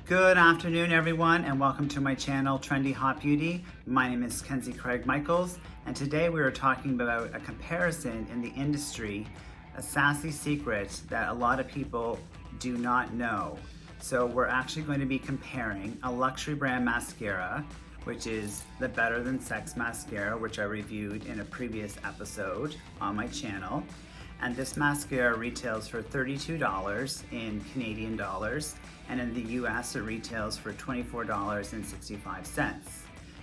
Good afternoon, everyone, and welcome to my channel, Trendy Hot Beauty. My name is Kenzie Craig Michaels, and today we are talking about a comparison in the industry, a sassy secret that a lot of people do not know. So we're actually going to be comparing a luxury brand mascara, which is the Better Than Sex mascara, which I reviewed in a previous episode on my channel. And this mascara retails for $32 in Canadian dollars, and in the US it retails for $24.65.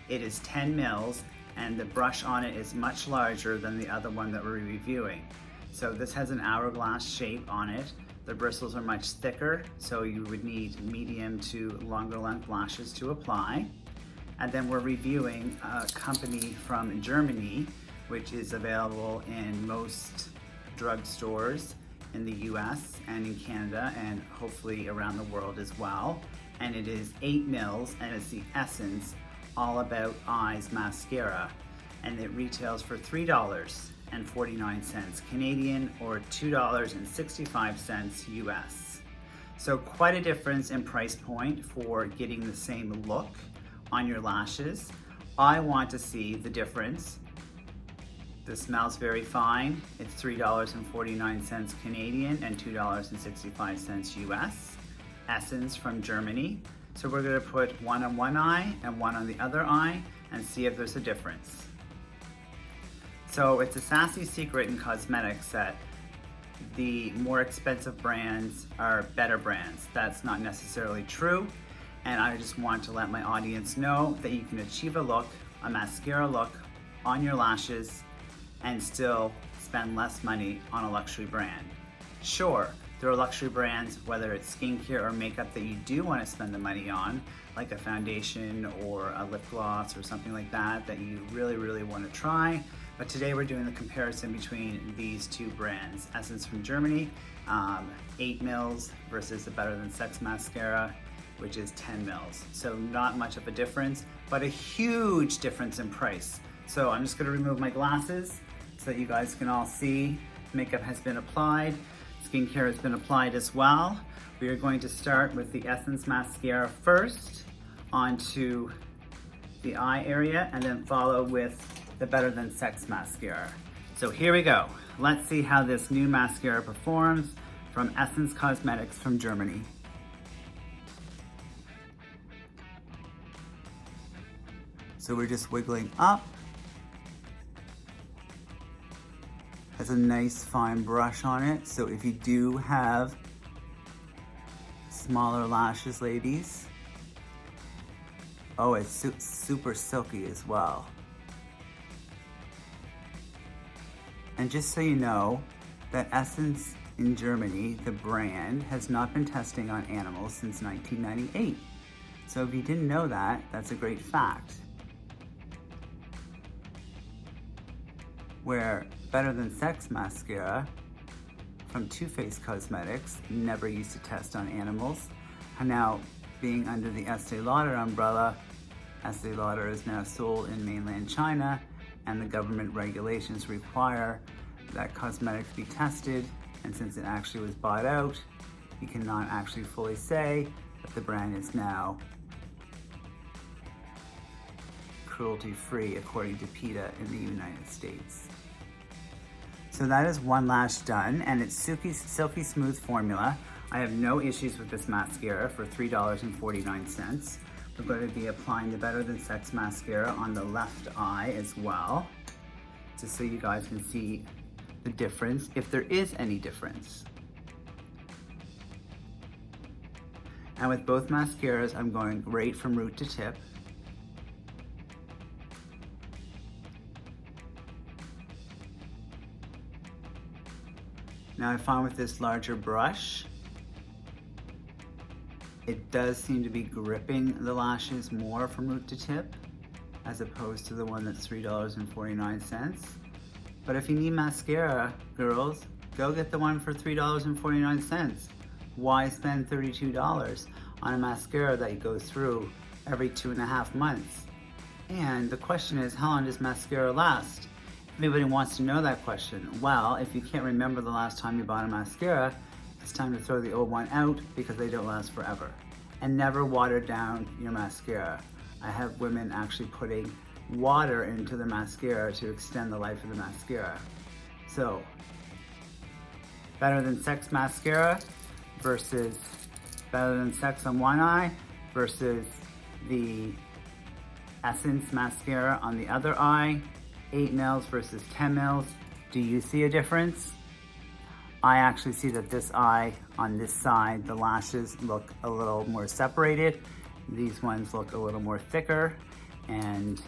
It is 10 mils, and the brush on it is much larger than the other one that we're reviewing. So this has an hourglass shape on it. The bristles are much thicker, so you would need medium to longer length lashes to apply. And then we're reviewing a company from Germany, which is available in most drugstores in the US and in Canada, and hopefully around the world as well. And it is 8 mils, and it's the Essence All About Eyes mascara, and it retails for $3.49 Canadian or $2.65 US. So quite a difference in price point for getting the same look on your lashes. I want to see the difference. This smells very fine. It's $3.49 Canadian and $2.65 US. Essence from Germany. So we're gonna put one on one eye and one on the other eye and see if there's a difference. So it's a sassy secret in cosmetics that the more expensive brands are better brands. That's not necessarily true. And I just want to let my audience know that you can achieve a mascara look on your lashes and still spend less money on a luxury brand. Sure, there are luxury brands, whether it's skincare or makeup, that you do want to spend the money on, like a foundation or a lip gloss or something like that, that you really want to try. But today we're doing the comparison between these two brands. Essence from Germany, 8 mils versus the Better Than Sex mascara, which is 10 mils. So not much of a difference, but a huge difference in price. So I'm just gonna remove my glasses so that you guys can all see. Makeup has been applied, skincare has been applied as well. We are going to start with the Essence mascara first onto the eye area, and then follow with the Better Than Sex mascara. So here we go. Let's see how this new mascara performs from Essence Cosmetics from Germany. So we're just wiggling up. Has a nice fine brush on it. So if you do have smaller lashes, ladies. Oh, it's super silky as well. And just so you know, that Essence in Germany, the brand, has not been testing on animals since 1998. So if you didn't know that, that's a great fact. Where Better Than Sex mascara from Too Faced Cosmetics never used to test on animals. And now, being under the Estee Lauder umbrella, Estee Lauder is now sold in mainland China, and the government regulations require that cosmetics be tested. And since it actually was bought out, you cannot actually fully say that the brand is now cruelty-free according to PETA in the United States. So that is one lash done, and it's silky smooth formula. I have no issues with this mascara for $3.49. We're going to be applying the Better Than Sex mascara on the left eye as well, just so you guys can see the difference, if there is any difference. And with both mascaras, I'm going right from root to tip. Now I found with this larger brush, it does seem to be gripping the lashes more from root to tip, as opposed to the one that's $3.49. But if you need mascara, girls, go get the one for $3.49. Why spend $32 on a mascara that you go through every 2.5 months? And the question is, how long does mascara last? Everybody wants to know that question. Well, if you can't remember the last time you bought a mascara, it's time to throw the old one out because they don't last forever. and never water down your mascara. I have women actually putting water into the mascara to extend the life of the mascara. So, Better Than Sex mascara versus Better Than Sex on one eye versus the Essence mascara on the other eye, 8 mils versus 10 mils. Do you see a difference? I actually see that this eye on this side, the lashes look a little more separated. These ones look a little more thicker. And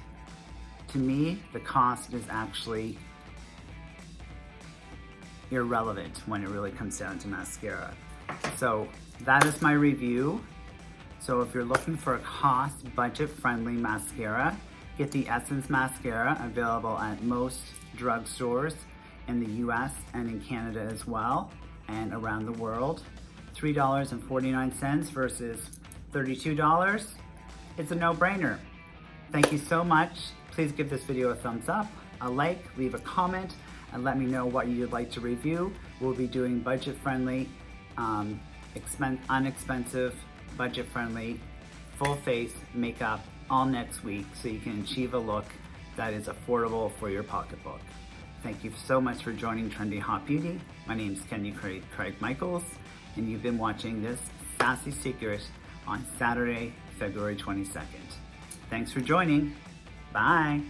to me, the cost is actually irrelevant when it really comes down to mascara. So that is my review. So if you're looking for a cost budget-friendly mascara, get the Essence mascara, available at most drugstores in the US and in Canada as well, and around the world. $3.49 versus $32. It's a no-brainer. Thank you so much. Please give this video a thumbs up, a like, leave a comment, and let me know what you'd like to review. We'll be doing budget-friendly, inexpensive, budget-friendly, full-face makeup all next week so you can achieve a look that is affordable for your pocketbook. Thank you so much for joining Trendy Hot Beauty. My name is Kenny Craig Michaels, and you've been watching this Sassy Secret on Saturday, February 22nd. Thanks for joining. Bye.